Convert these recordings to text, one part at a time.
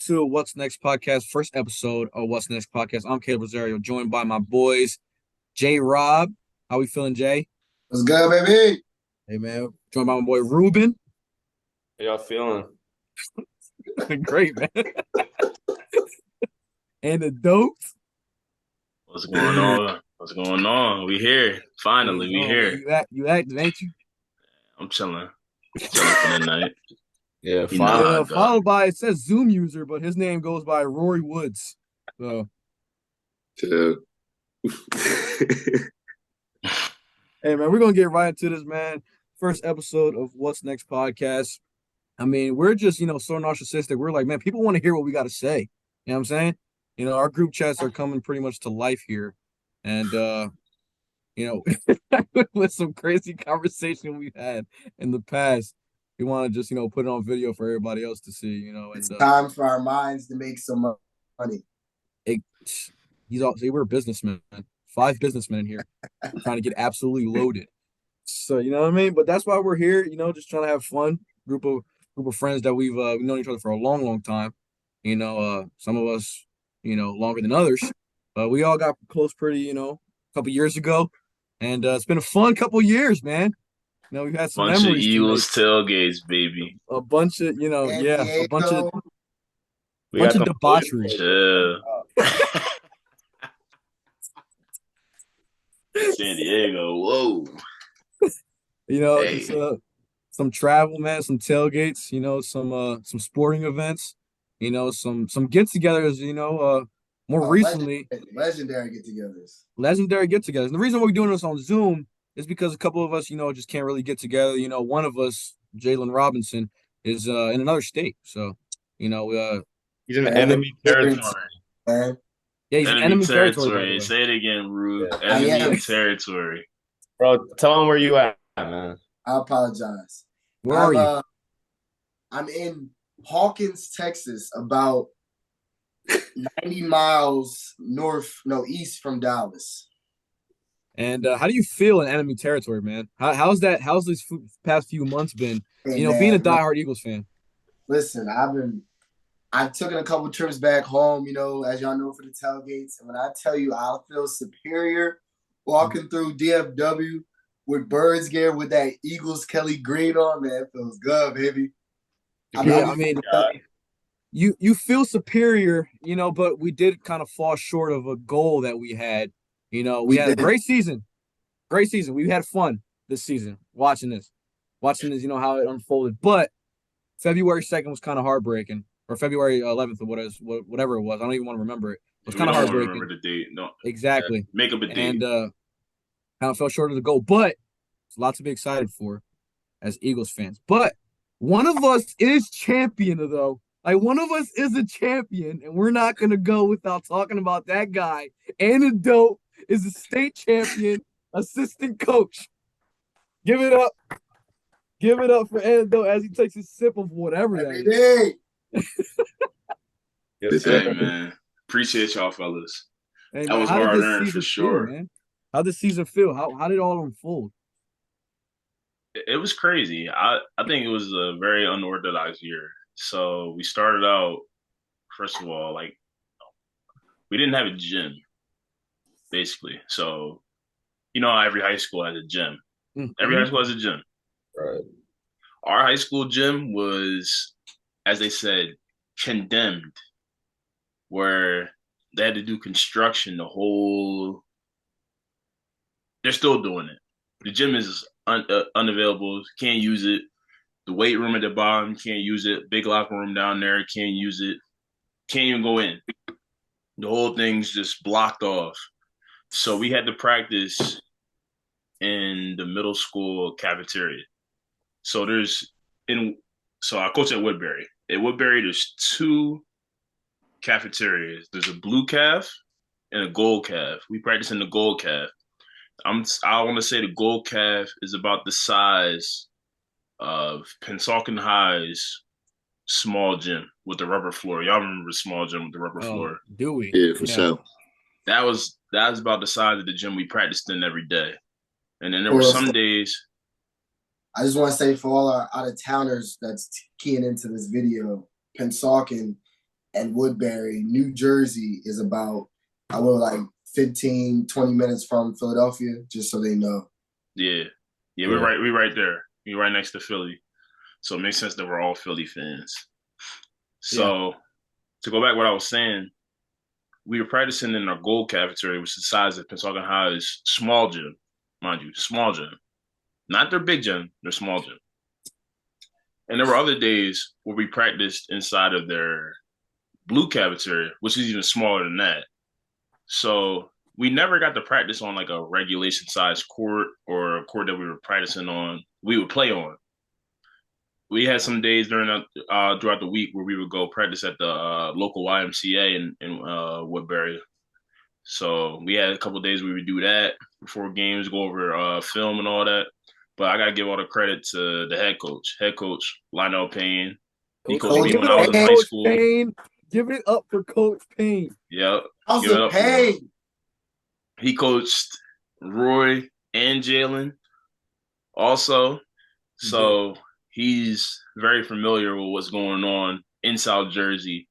to What's Next podcast, first episode of What's Next podcast. I'm Caleb Rosario, joined by my boys, J Rob. How we feeling, Jay? What's good, baby? Hey man, joined by my boy Ruben. How y'all feeling? Great, man. And the dope. What's going on? What's going on? We here. Finally, we here. You active, ain't you? I'm chilling. Chilling for the night. Yeah, You know how I go. Followed by, it says Zoom user, but his name goes by Rory Woods. So, yeah. hey man, we're gonna get right into this, man. First episode of What's Next podcast. I mean, we're just, so narcissistic. We're like, man, people want to hear what we got to say. You know what I'm saying? Our group chats are coming pretty much to life here. And, with some crazy conversation we've had in the past, we want to just, put it on video for everybody else to see, and It's time for our minds to make some money. We're businessmen, man. 5 businessmen in here trying to get absolutely loaded. So, you know what I mean? But that's why we're here, just trying to have fun. Group of friends that we've known each other for a long, long time. Some of us, longer than others. But we all got close pretty, a couple years ago. And it's been a fun couple years, man. We've had some bunch of memories. Eagles tailgates, baby. A bunch of, a bunch of debauchery. Chill. San Diego, whoa. It's, some travel, man, some tailgates, some sporting events, some get-togethers, more recently. Legendary get-togethers. Legendary get-togethers. And the reason why we're doing this on Zoom is because a couple of us, just can't really get together. One of us, Jalen Robinson, is in another state. So, he's in the enemy territory. Man. Yeah, he's in enemy territory. Say it again, Rude. Yeah. Enemy territory. Bro, tell him where you at, man. I apologize. Where are you? I'm in Hawkins, Texas, about 90 miles east from Dallas. And how do you feel in enemy territory, man? How's these past few months been? Hey, being a diehard Eagles fan. Listen, I've taken a couple trips back home, as y'all know, for the tailgates. And when I tell you I feel superior walking through DFW with birds gear with that Eagles Kelly green on, man, it feels good, baby. You feel superior, but we did kind of fall short of a goal that we had. We had a great season. Great season. We had fun this season watching this, how it unfolded. But February 2nd was kind of heartbreaking, or February 11th, or whatever it was. I don't even want to remember it. It was kind of heartbreaking. Remember the date? No, exactly. Make up a date. And kind of fell short of the goal, but it's a lot to be excited for as Eagles fans. But one of us is champion, though. Like, one of us is a champion, and we're not going to go without talking about that guy. Antidote is a state champion assistant coach. Give it up. Give it up for Antidote as he takes a sip of whatever that is. Hey, man. Appreciate y'all, fellas. Hey, that was hard-earned for sure. Man? How did the season feel? How did it all unfold? It was crazy. I think it was a very unorthodox year. So we started out, first of all, we didn't have a gym, basically. So, every high school has a gym. Mm-hmm. Every high school has a gym. Right. Our high school gym was, as they said, condemned, where they had to do construction they're still doing it. The gym is unavailable, can't use it. The weight room at the bottom, can't use it. Big locker room down there, can't use it. Can't even go in. The whole thing's just blocked off. So we had to practice in the middle school cafeteria. So I coach at Woodbury. At Woodbury, there's 2 cafeterias. There's a blue calf and a gold calf. We practice in the gold calf. I want to say the gold calf is about the size of Pennsauken High's small gym with the rubber floor. Y'all remember the small gym with the rubber floor? Do we? Yeah, for sure. That was about the size of the gym we practiced in every day. And then there were some days. I just want to say for all our out-of-towners that's keying into this video, Pennsauken and Woodbury, New Jersey is about, I will like 15, 20 minutes from Philadelphia, just so they know. Yeah. Yeah, we're right. We're right there. We're right next to Philly. So it makes sense that we're all Philly fans. Yeah. So to go back to what I was saying, we were practicing in our gold cafeteria, which is the size of Pensacola High's small gym, mind you, small gym. Not their big gym, their small gym. And there were other days where we practiced inside of their blue cafeteria, which is even smaller than that. So we never got to practice on like a regulation size court or a court that we were practicing on, we would play on. We had some days throughout the week where we would go practice at the local YMCA in Woodbury. So we had a couple of days we would do that before games, go over film and all that. But I gotta give all the credit to the head coach Lionel Payne. He coached me Coach Give when it I up was for in Payne, high Coach school. Payne. Give it up for Coach Payne. Yep, House give it of up for him. Payne. He coached Roy and Jalen also. So he's very familiar with what's going on in South Jersey.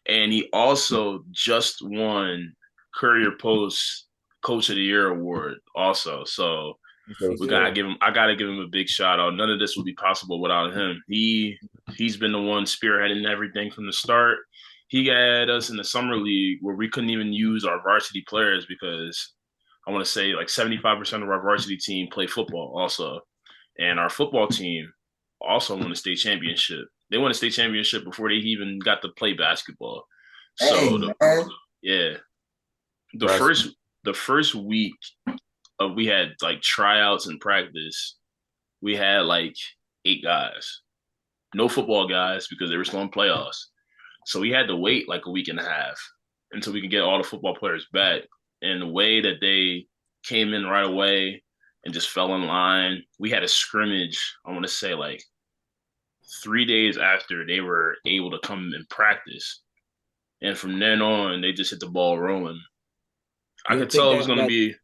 And he also just won Courier Post Coach of the Year award also. So Yes, he we did. gotta give him I gotta give him a big shout out. None of this would be possible without him. He's been the one spearheading everything from the start. He had us in the summer league where we couldn't even use our varsity players because I want to say like 75% of our varsity team play football also. And our football team also won a state championship. They won a state championship before they even got to play basketball. Hey, So man. yeah, the Right. first week of we had like tryouts and practice, we had like 8 guys. No football guys because they were still in playoffs. So we had to wait like a week and a half until we could get all the football players back. And the way that they came in right away and just fell in line, we had a scrimmage, I want to say like 3 days after they were able to come and practice. And from then on, they just hit the ball rolling. I You don't could think tell it was that going to be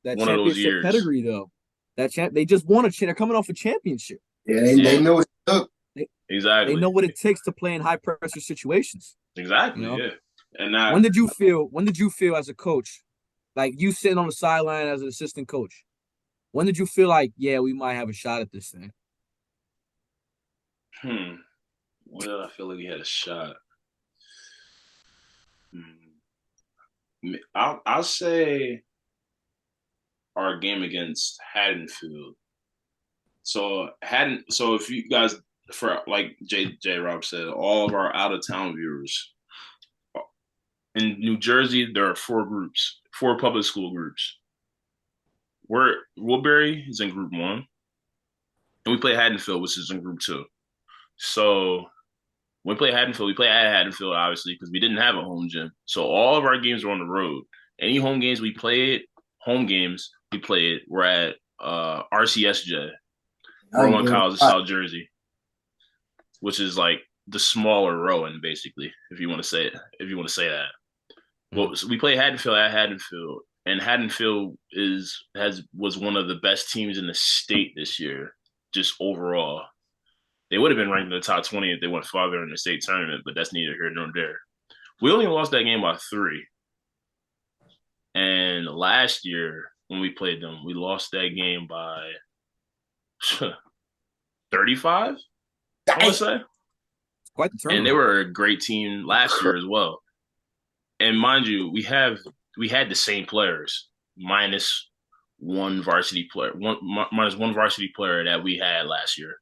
that one of those championship years. pedigree though? They just won a. They're coming off a championship. Yeah, Yeah, they know it's up. They exactly. know what it takes to play in high pressure situations. You Exactly, know, yeah. And now, when did you feel? When did you feel as a coach, like you sitting on the sideline as an assistant coach? When did you feel like, yeah, we might have a shot at this thing? well, I feel like we had a shot. I'll say our game against Haddonfield. So if you guys, for like J Rob said, all of our out of town viewers in New Jersey, there are 4 groups, 4 public school groups. Woodbury is in group 1, and we play Haddonfield, which is in group 2. So when we play Haddonfield, we play at Haddonfield, obviously, because we didn't have a home gym. So all of our games were on the road. Any home games we played, were at RCSJ, I'm Rowan good. College of South Jersey, which is like the smaller Rowan, basically, if you want to say it, if you want to say that. Well, so we play Haddonfield at Haddonfield, and Haddonfield was one of the best teams in the state this year, just overall. They would have been ranked in the top 20 if they went farther in the state tournament, but that's neither here nor there. We only lost that game by 3. And last year, when we played them, we lost that game by 35, I want to say. It's quite the And they turnaround. were a great team last year as well. And mind you, we had the same players minus one varsity player, minus one varsity player that we had last year.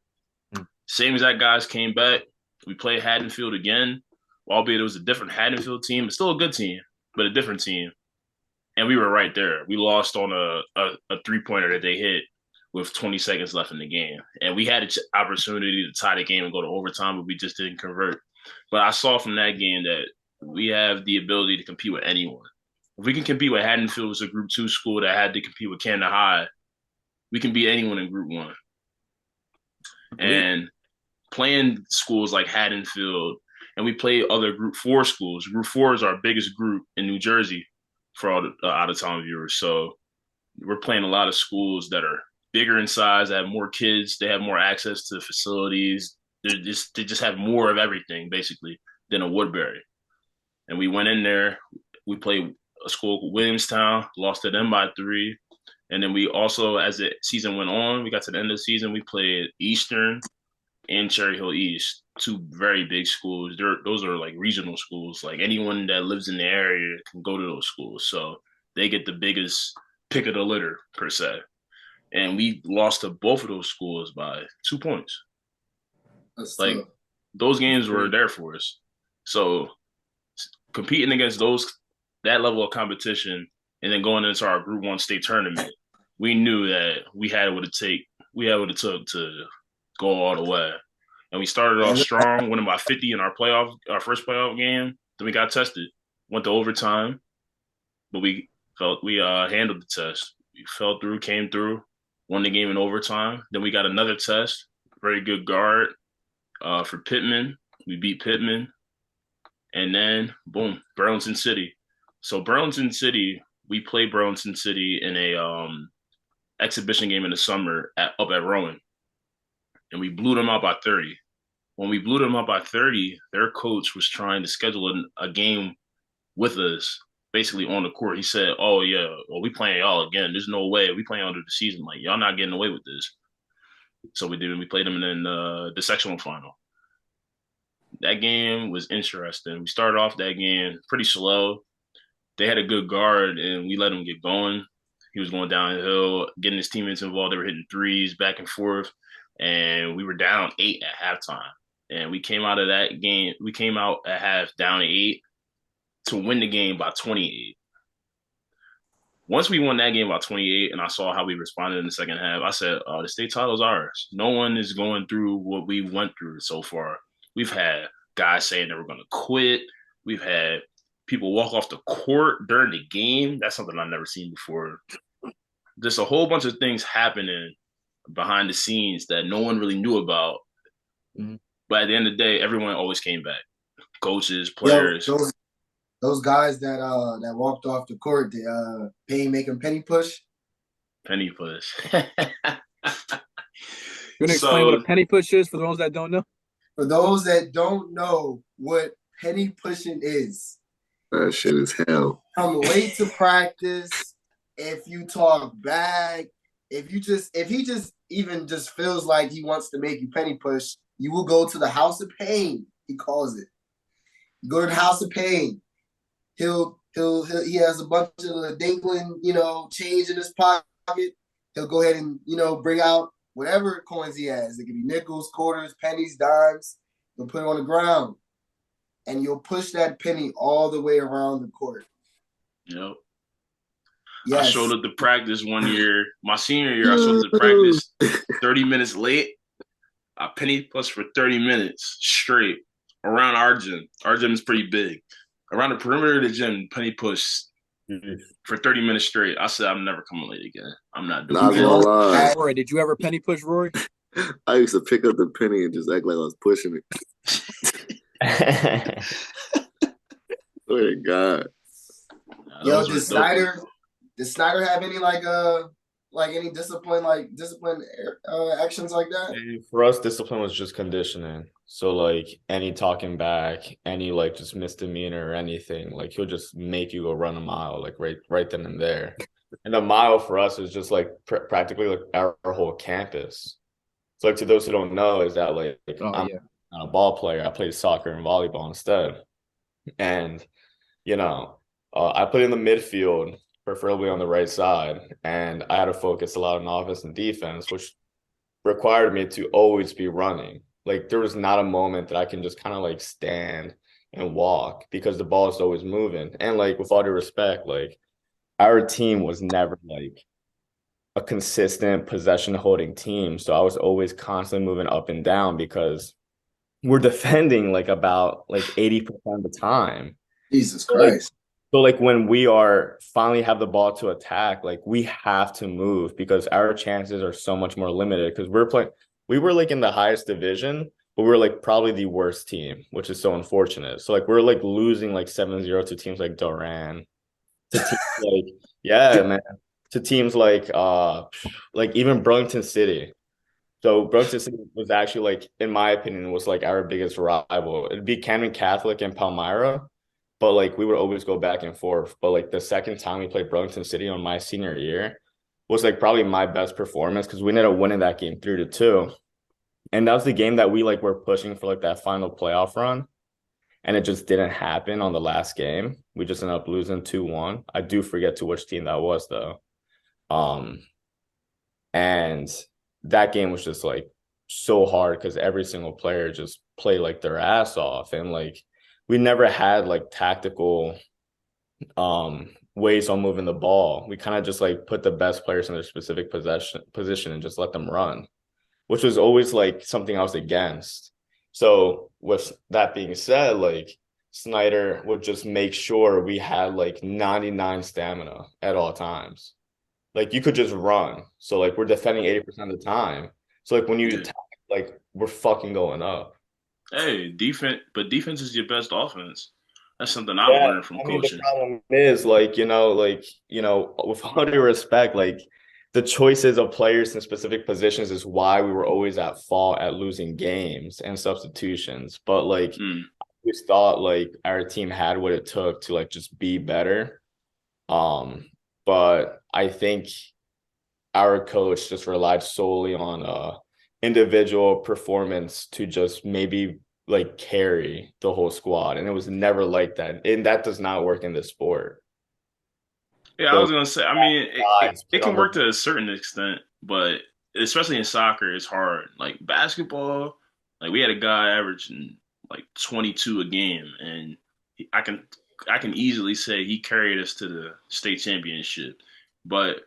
Same exact guys came back. We played Haddonfield again, albeit it was a different Haddonfield team, but still a good team, but a different team. And we were right there. We lost on a 3-pointer that they hit with 20 seconds left in the game. And we had an opportunity to tie the game and go to overtime, but we just didn't convert. But I saw from that game that we have the ability to compete with anyone. If we can compete with Haddonfield, was a Group 2 school that had to compete with Camden High, we can beat anyone in Group 1. And playing schools like Haddonfield, and we play other Group 4 schools. Group 4 is our biggest group in New Jersey for all the out-of-town viewers. So we're playing a lot of schools that are bigger in size, that have more kids, they have more access to facilities. They just have more of everything, basically, than a Woodbury. And we went in there. We played a school called Williamstown, lost to them by 3. And then we also, as the season went on, we got to the end of the season, we played Eastern and Cherry Hill East, 2 very big schools. Those are like regional schools. Like anyone that lives in the area can go to those schools. So they get the biggest pick of the litter, per se. And we lost to both of those schools by 2 points. That's Like tough. those games were there for us. So competing against that level of competition and then going into our Group 1 state tournament, we knew that we had what it took to go all the way. And we started off And strong, winning by 50 in our first playoff game. Then we got tested, went to overtime, but we handled the test. We fell through, came through, won the game in overtime. Then we got another test, very good guard for Pittman. We beat Pittman. And then, boom, Burlington City. So Burlington City, we played Burlington City in a exhibition game in the summer up at Rowan. And we blew them out by 30. When we blew them up by 30, their coach was trying to schedule a game with us, basically on the court. He said, "Oh yeah, well we playing y'all again. There's no way we playing under the season. Like y'all not getting away with this." So we did. We played them in the sectional final. That game was interesting. We started off that game pretty slow. They had a good guard, and we let him get going. He was going downhill, getting his teammates involved. They were hitting threes back and forth, and we were down 8 at halftime. And we came out of that game. We came out at half down 8 to win the game by 28. Once we won that game by 28 and I saw how we responded in the second half, I said, the state title's ours. No one is going through what we went through so far. We've had guys saying they were going to quit. We've had people walk off the court during the game. That's something I've never seen before. Just a whole bunch of things happening behind the scenes that no one really knew about. Mm-hmm. But at the end of the day, everyone always came back. Coaches, players. Yo, those guys that walked off the court, they making penny push. Penny push. You want to explain what a penny push is for those that don't know? For those that don't know what penny pushing is, that shit is hell. Come late to practice. If you talk back, if he just even feels like he wants to make you penny push, you will go to the house of pain. He calls it. You go to the house of pain. He has a bunch of dangling, change in his pocket. He'll go ahead and, bring out whatever coins he has. It could be nickels, quarters, pennies, dimes. He'll put it on the ground. And you'll push that penny all the way around the court. Yep. Yes. I showed up to practice one year. My senior year, I showed up to practice 30 minutes late. I penny pushed for 30 minutes straight around our gym. Our gym is pretty big. Around the perimeter of the gym, penny push for 30 minutes straight. I said, I'm never coming late again. I'm not doing it. Rory, did you ever penny push, Rory? I used to pick up the penny and just act like I was pushing it. Swear to God. Yo, did Snyder have any any discipline actions like that? For us, discipline was just conditioning. So like any talking back, any just misdemeanor or anything, he'll just make you go run a mile right then and there. And a mile for us is just practically our whole campus. So to those who don't know, is that I'm not a ball player. I played soccer and volleyball instead. And I played in the midfield, preferably on the right side, and I had to focus a lot on offense and defense, which required me to always be running. There was not a moment that I can just kind of stand and walk because the ball is always moving. And with all due respect, our team was never a consistent possession holding team. So I was always constantly moving up and down because we're defending about 80% of the time. Jesus Christ. So when we finally have the ball to attack, we have to move because our chances are so much more limited because we were in the highest division, but we were probably the worst team, which is so unfortunate. So we're losing 7-0 to teams like Duran, to teams yeah, man, to teams even Burlington City. So Burlington City was actually in my opinion, was our biggest rival. It'd be Camden Catholic and Palmyra. but like we would always go back and forth. But like the second time we played Burlington City on my senior year was like probably my best performance because we ended up winning that game 3-2. And that was the game that we like were pushing for like that final playoff run. And it just didn't happen on the last game. We just ended up losing 2-1. I do forget to which team that was though. Um, and that game was just like so hard because every single player just played like their ass off. And like we never had like tactical ways on moving the ball. We kind of just like put the best players in their specific position and just let them run, which was always like something I was against. So with that being said, like Snyder would just make sure we had like 99 stamina at all times. Like you could just run. So like we're defending 80% of the time. So like when you Yeah. attack, like we're fucking going up. Hey, defense is your best offense. That's something I've Yeah, learned from I mean the coaching. problem is with all due respect, like the choices of players in specific positions is why we were always at fault at losing games and substitutions. But like Mm. we thought like our team had what it took to like just be better. Um, but I think our coach just relied solely on individual performance to just maybe like carry the whole squad. And it was never like that. And that does not work in this sport. Yeah, I Those was gonna say. I mean, guys it put can on the work to a certain extent, but especially in soccer, it's hard. Like basketball, like we had a guy averaging like 22 a game, and I can easily say he carried us to the state championship. But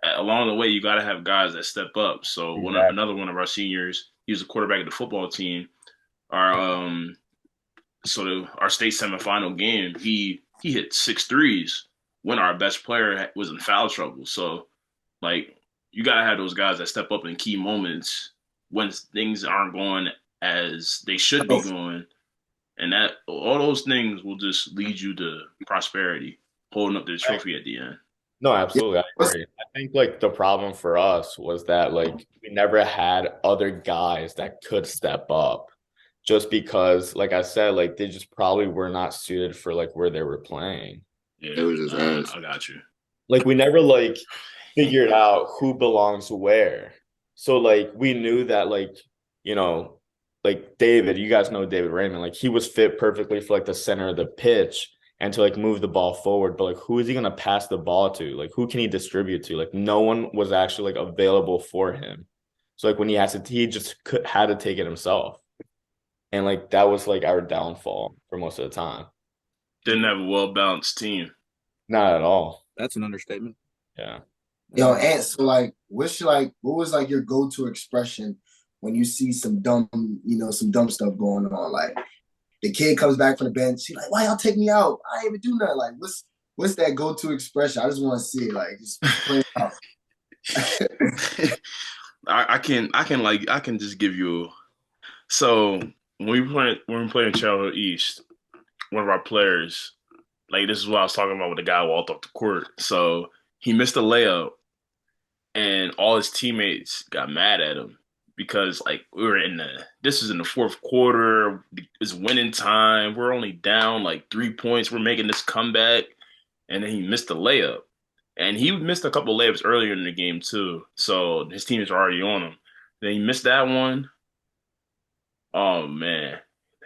along the way, you got to have guys that step up. So exactly. another one of our seniors, he was the quarterback of the football team. Our our state semifinal game, he hit six threes when our best player was in foul trouble. So like you gotta have those guys that step up in key moments when things aren't going as they should be going, and that all those things will just lead you to prosperity, holding up the trophy at the end. No, Yeah. absolutely. I agree. I think like the problem for us was that like we never had other guys that could step up just because, like I said, like they just probably were not suited for like where they were playing. It Yeah, was just ass. I got you. Like we never like figured out who belongs where. So like we knew that you know, like David, you guys know David Raymond, like he was fit perfectly for like the center of the pitch and to like move the ball forward. But like who is he gonna pass the ball to? Like who can he distribute to? Like no one was actually like available for him. So like when he just had to take it himself. And like that was like our downfall for most of the time. Didn't have a well balanced team. Not at all. That's an understatement. Yeah. Yo, and so like, what was like your go-to expression when you see some dumb stuff going on? Like the kid comes back from the bench, he's like, "Why y'all take me out? I ain't even do nothing." Like, what's that go-to expression? I just want to see it. Like, just play it out. I can just give you. So when we play in Channel East, one of our players, like this is what I was talking about when the guy walked off the court. So he missed a layup, and all his teammates got mad at him because like we were in the this is in the fourth quarter, it's winning time. We're only down like 3 points. We're making this comeback, and then he missed a layup. And he missed a couple layups earlier in the game too. So his team's already on him. Then he missed that one. Oh man.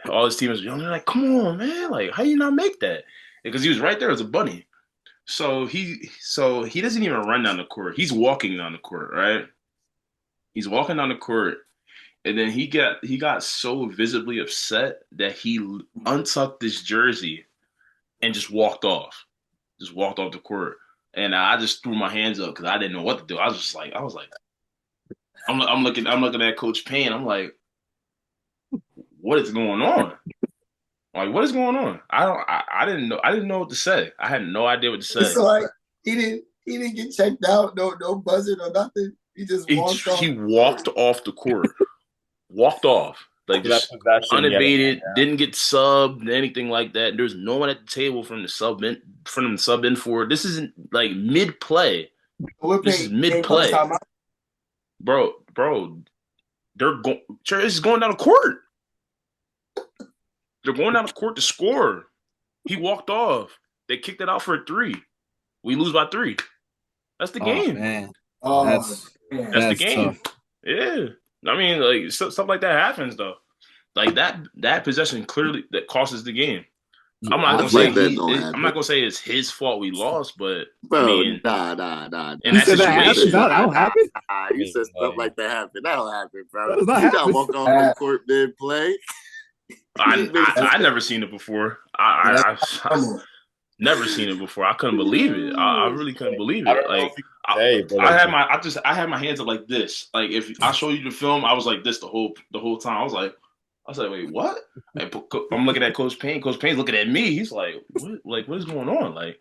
All his teammates were yelling, they're like, come on, man. Like, how you not make that? Because he was right there as a bunny. So he doesn't even run down the court. He's walking down the court, right? He's walking down the court, and then he got so visibly upset that he untucked his jersey and just walked off. Just walked off the court. And I just threw my hands up because I didn't know what to do. I was like, I'm looking at Coach Payne. I'm like, what is going on? Like, what is going on? I didn't know what to say. I had no idea what to say. So like, he didn't get checked out. No buzzer, no nothing. He just walked off. He walked off the court, walked off, like So that just possession, yeah. unabated, didn't get subbed, anything like that. There's no one at the table from the sub in for. This isn't like mid play. What This is pay mid came close play, time out? bro. They're going. This is going down the court. They're going down the court to score. He walked off. They kicked it out for a 3. We lose by 3. That's the Oh game. man, Oh, that's man. That's the that's game. tough. Yeah. I mean, like stuff like that happens though. Like that possession clearly that costs us the game. Yeah, I'm not I gonna Stuff say like feel that don't I'm not happen, gonna say it's his fault we lost, but I bro. mean, Nah. in you that said that You said happens. situation, That don't nah. happen. I You mean, said stuff like, like that happen. That don't happen, bro. That does not You not happen. walk off the court mid play. I You make I never seen it before. Yeah, I that's normal. never seen it before. I couldn't believe it. I really couldn't believe I it. don't know Like if you I, can say, but I like, had my I had my hands up like this. Like if I show you the film, I was like this the whole time. I was like, wait, what? I'm looking at Coach Payne. Coach Payne's looking at me. He's like, what? Like what is going on? Like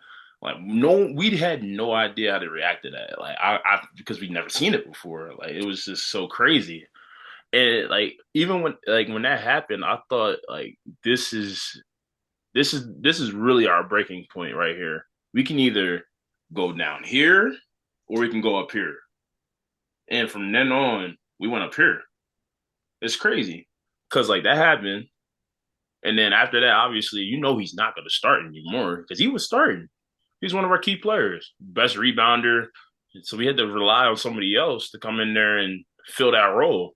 no, we had no idea how to react to that. Like I because we'd never seen it before. Like it was just so crazy. And like even when that happened, I thought like this is really our breaking point right here. We can either go down here or we can go up here. And from then on, we went up here. It's crazy. Cause like that happened. And then after that, obviously, he's not gonna start anymore. Because he was starting. He's one of our key players. Best rebounder. So we had to rely on somebody else to come in there and fill that role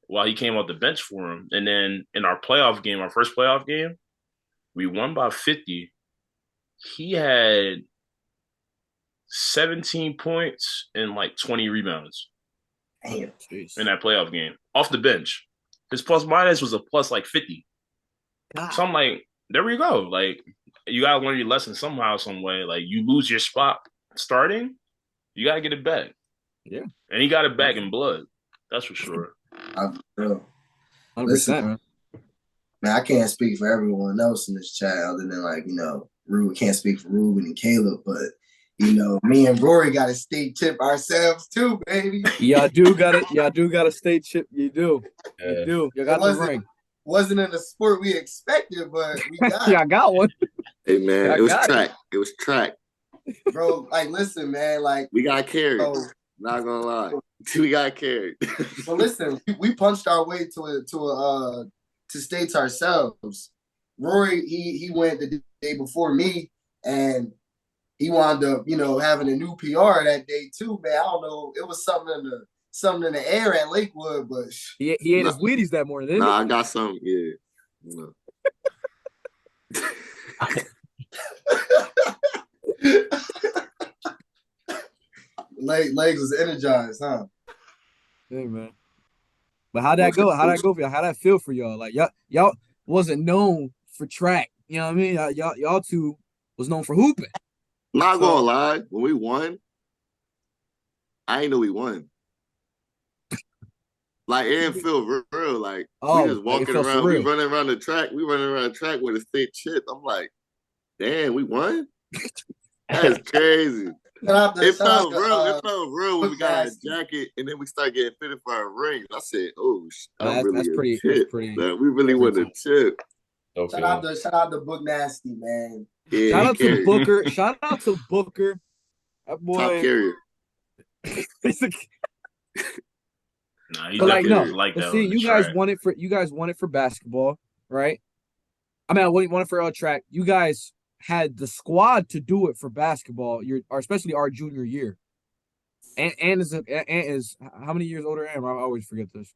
while he came off the bench for him. And then in our playoff game, our first playoff game, we won by 50. He had 17 points and like 20 rebounds Damn. Jeez. in that playoff game off the bench. His plus minus was a plus like 50. God. So I'm like, there we go. Like, you got to learn your lesson somehow, some way. Like, you lose your spot starting, you got to get it back. Yeah. And he got it back in blood. That's for sure. Bro. 100%, man. Man, I can't speak for everyone else in this chat other than Ruben can't speak for Ruben and Caleb, but me and Rory got to state tip ourselves too, baby. Y'all do got a state chip. You do. You do. You got the ring. Wasn't in the sport we expected, but we got Yeah, I got one. Hey man, I it was got track. It was track. bro. Like, listen, man. Like, We got carried. so, Not gonna lie, we got carried. so listen, we punched our way to states ourselves. Rory, he went the day before me, and he wound up, having a new PR that day too, man. I don't know. It was something in the air at Lakewood, but He ate his Wheaties that morning, didn't Nah, I got some. Yeah. legs was energized, huh? he? Hey, man. But how'd that go? How'd that go for y'all? How'd that feel for y'all? Like y'all wasn't known for track. You know what I mean? Y'all two was known for hooping. Not gonna lie, when we won, I ain't know we won. Like it didn't feel real. Like we just walking around, we running around the track. We running around the track with a state chip. I'm like, damn, we won. That's crazy. It felt real when we got a jacket and then we started getting fitted for a ring. I said, "Oh, that's pretty. we really won a chip." okay. Shout out to Book Nasty, man. Yeah, Shout out to Booker. Shout out to Booker. That boy. Top carrier. Nah, he But definitely was like that. See, you guys won it for basketball, right? I mean, I won it for track. You guys had the squad to do it for basketball, or especially our junior year. And is how many years older am I? I always forget this.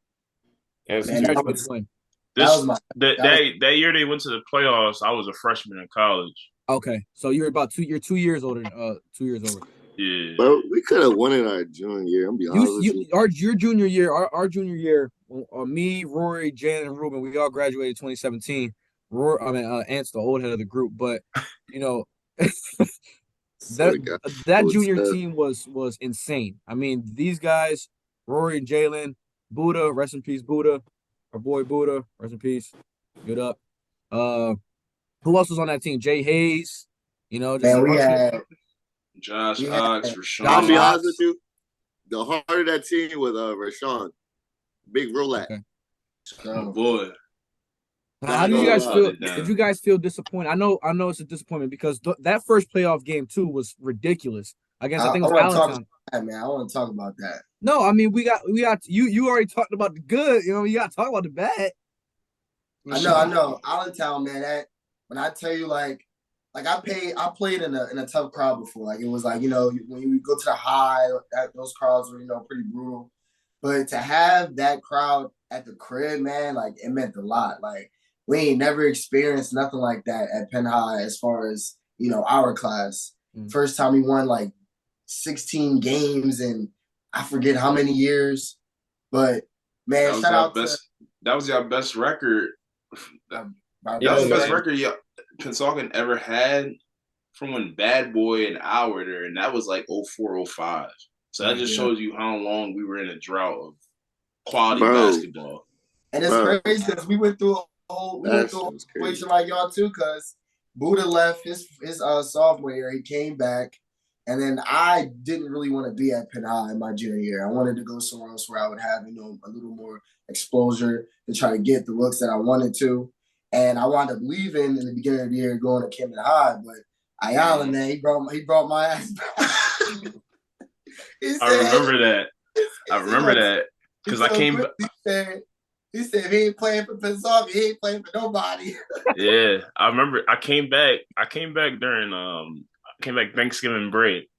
Man, that year they went to the playoffs. I was a freshman in college. Okay, so you're 2 years older. 2 years older. Yeah, but we could have won it our junior year. I'm be honest with you. Your junior year, our junior year. Me, Rory, Jan, and Ruben, we all graduated 2017. Ant's the old head of the group, but that junior team was insane. I mean, these guys, Rory and Jalen, Buddha, rest in peace, Buddha, our boy Buddha, rest in peace, good up. Who else was on that team? Jay Hayes, man, we had Josh Ox, Rashawn. I'll be honest with you. The heart of that team was Rashawn, big Rolat. Okay. Oh boy. How do you guys feel? Did you guys feel disappointed? I know it's a disappointment because that first playoff game too was ridiculous against I think it was Allentown. Man, I want to talk about that. No, I mean we got you already talked about the good. You got to talk about the bad. I know. Allentown, man. That when I tell you, like, like I played in a tough crowd before. Like it was like, you know, when you go to the high, those crowds were, you know, pretty brutal. But to have that crowd at the crib, man, like it meant a lot. Like we ain't never experienced nothing like that at Penn High as far as, you know, our class. First time we won like 16 games in I forget how many years. But man, shout out to that was your best record. That was the best record Pennsauken ever had from when Bad Boy and I were there, and that was like 04, 05. So that just shows you how long we were in a drought of quality basketball. And it's crazy because we went through a whole situation like y'all too, because Buddha left his sophomore year. He came back. And then I didn't really want to be at Penn High in my junior year. I wanted to go somewhere else where I would have, you know, a little more exposure to try to get the looks that I wanted to. And I wound up leaving in the beginning of the year, going to Camden High. But Ayala, man, he brought my ass back. I remember that because I came. He said if he ain't playing for Pennsauken, he ain't playing for nobody. Yeah, I remember. I came back during came back Thanksgiving break.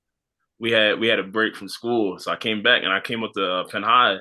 We had a break from school, so I came back and I came up to Penn High,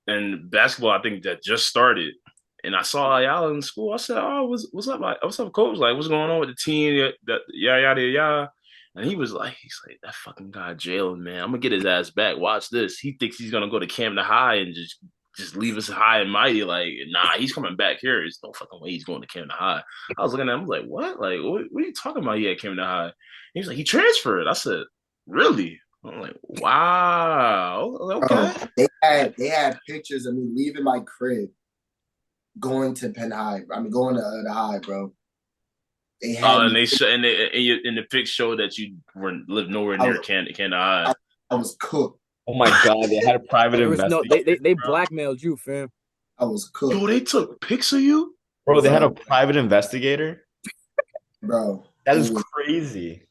and basketball I think that just started, and I saw Ayala in school. I said, "Oh, what's up, what's up, coach? Like, what's going on with the team? That yada yada." And he's like, that fucking guy Jalen, man, I'm gonna get his ass back. Watch this. He thinks he's gonna go to Camden High and just leave us high and mighty. Like, nah, he's coming back here. There's no fucking way he's going to Camden High. I was looking at him, I was like, what? Like, what are you talking about? Yeah, Camden High. He was like, he transferred. I said, really? I'm like, wow. Okay. Bro, they had pictures of me leaving my crib, going to Penn High. I mean, going to the High, bro. They had and the pic showed that you lived nowhere near Camden High. I was cooked. Oh my god, they had a private investigator. They blackmailed you, fam. I was cooked. Yo, they took pics of you? Bro, they had a private investigator? Bro. That is crazy.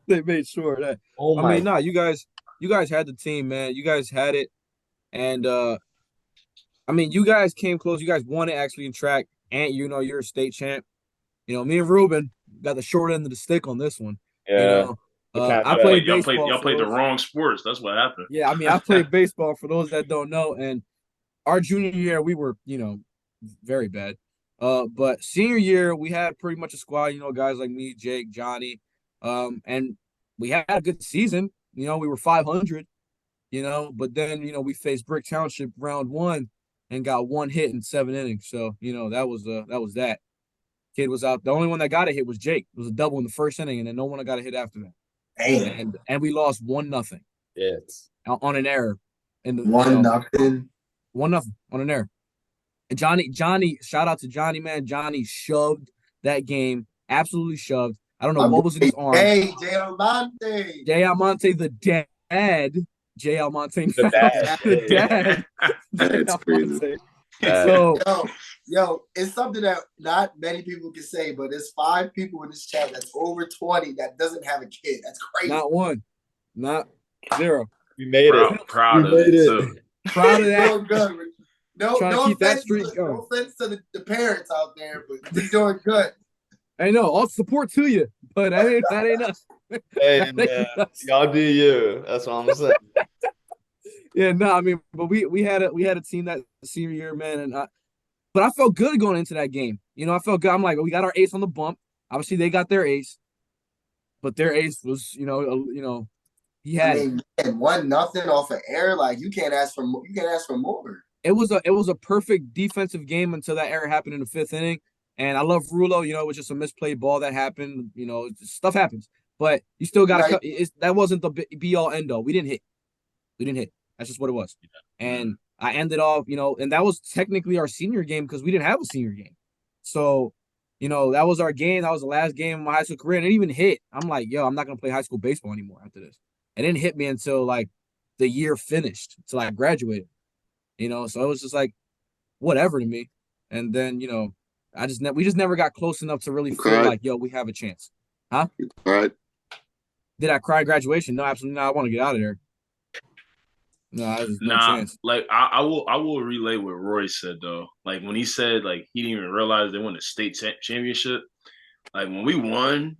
They made sure that. Oh my. I mean, nah, you guys had the team, man. You guys had it. And I mean, you guys came close. You guys won it actually in track. And you know, you're a state champ. You know, me and Ruben got the short end of the stick on this one. Yeah. You know, I played baseball. Y'all played the wrong sports. That's what happened. Yeah, I mean, I played baseball for those that don't know. And our junior year, we were, you know, very bad. But senior year, we had pretty much a squad, you know, guys like me, Jake, Johnny. And we had a good season. You know, we were 500, you know, but then, you know, we faced Brick Township round 1 and got 1 hit in 7 innings. So, you know, that was that. Kid was out. The only one that got a hit was Jake. It was a double in the first inning, and then no one got a hit after that. Damn. And we lost 1-0. Yeah, on an error. In the 1-0. 1-0 on an error. And Johnny, shout out to Johnny, man. Johnny shoved that game, absolutely shoved. I don't know what was in his arm. Hey, J. Almonte. J. Almonte, the dad. J. Almonte, the dad. The dad. That's crazy. So, yo, it's something that not many people can say, but there's 5 people in this chat that's over 20 that doesn't have a kid. That's crazy. Not one. Not 0. We made it. Proud of it, too. Proud of that. Doing good. No keep that offense, streak going. No offense to the parents out there, but you're doing good. I know. All support to you, but that ain't us. Hey, man, y'all do you. That's what I'm saying. Yeah, no, I mean, but we had a team that senior year, man, and but I felt good going into that game. You know, I felt good. I'm like, we got our ace on the bump. Obviously, they got their ace, but their ace was, you know, he had 1-0 off of air. Like you can't ask for more. It was a perfect defensive game until that error happened in the 5th inning. And I love Rulo. You know, it was just a misplayed ball that happened. You know, stuff happens, but you still got to. That wasn't the be all end all. We didn't hit. That's just what it was. And I ended off, you know, and that was technically our senior game because we didn't have a senior game. So, you know, that was our game. That was the last game of my high school career. And it even hit. I'm like, yo, I'm not going to play high school baseball anymore after this. It didn't hit me until like the year finished, until I graduated. You know, so it was just like, whatever to me. And then, you know, we just never got close enough to really feel like, yo, we have a chance. Huh? Right. Did I cry at graduation? No, absolutely not. I want to get out of there. No, chance. Like I will relay what Roy said though. Like when he said like he didn't even realize they won the state championship. Like when we won,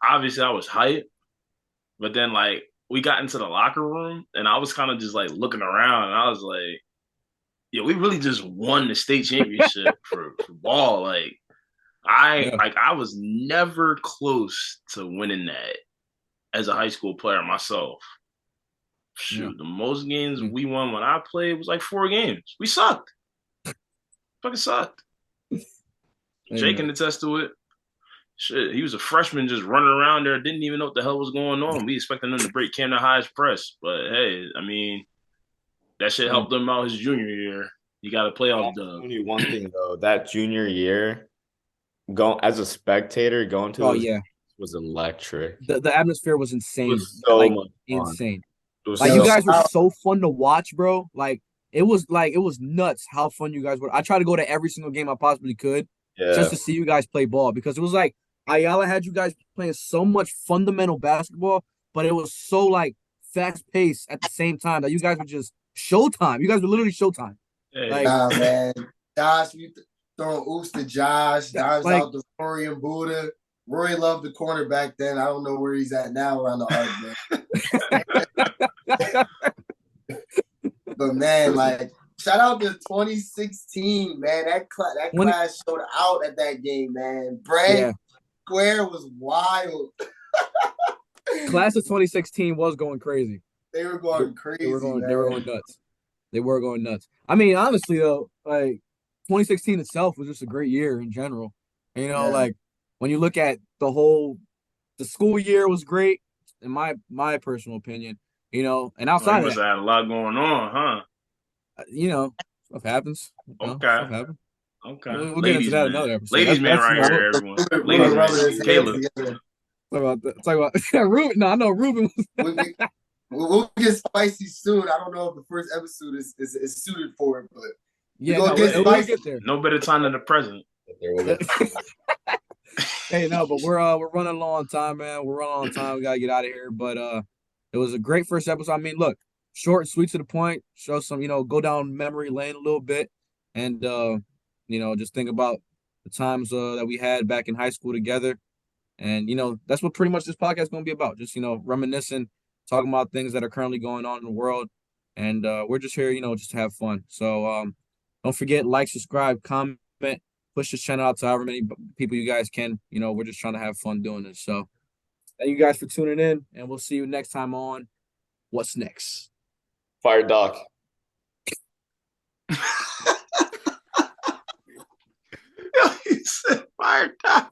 obviously I was hyped, but then like we got into the locker room and I was kind of just like looking around and I was like, yeah, we really just won the state championship for ball. I was never close to winning that as a high school player myself. Shoot, the most games we won when I played was like 4 games. We sucked. Fucking sucked. Jake can attest to it. Shit, he was a freshman just running around there, didn't even know what the hell was going on. We expecting him to break Camden High's press. But hey, I mean, that shit helped him out his junior year. He got a playoff dub. Only one thing though, that junior year, as a spectator, going to those games was electric. The atmosphere was insane. It was so much fun. Insane. Was like you guys were so fun to watch, bro. Like it was nuts how fun you guys were. I tried to go to every single game I possibly could just to see you guys play ball because it was like Ayala had you guys playing so much fundamental basketball, but it was so like fast paced at the same time that you guys were just showtime. You guys were literally showtime. Hey. Like, nah, man. Josh, we throwing oops to Josh. Dives out to Rory and Buddha. Rory loved the corner back then. I don't know where he's at now around the arc, man. But man, like shout out to 2016, man. That class showed out at that game, man. Brad Square was wild. Class of 2016 was going crazy. They were going crazy. They were going nuts. They were going nuts. I mean, honestly though, like 2016 itself was just a great year in general. You know, like when you look at the school year was great, in my personal opinion. You know, and outside of that, had a lot going on, huh? You know, stuff happens. Stuff happens. Okay. We'll get into that another episode. Ladies man right here, everyone. Ladies man, Caleb. Talk about Ruben. No, I know Ruben was. We'll get spicy soon. I don't know if the first episode is suited for it, but we'll get there. No better time than the present. Hey, no, but we're running low on time, man. We're running on time. We gotta get out of here. But it was a great first episode. I mean, look, short and sweet to the point. Show some, go down memory lane a little bit, and just think about the times that we had back in high school together. And that's what pretty much this podcast is going to be about. Just reminiscing, talking about things that are currently going on in the world, and we're just here, just to have fun. So don't forget, like, subscribe, comment, push this channel out to however many people you guys can. We're just trying to have fun doing this. So thank you guys for tuning in, and we'll see you next time on What's Next. Fire Doc. He said Fire Doc.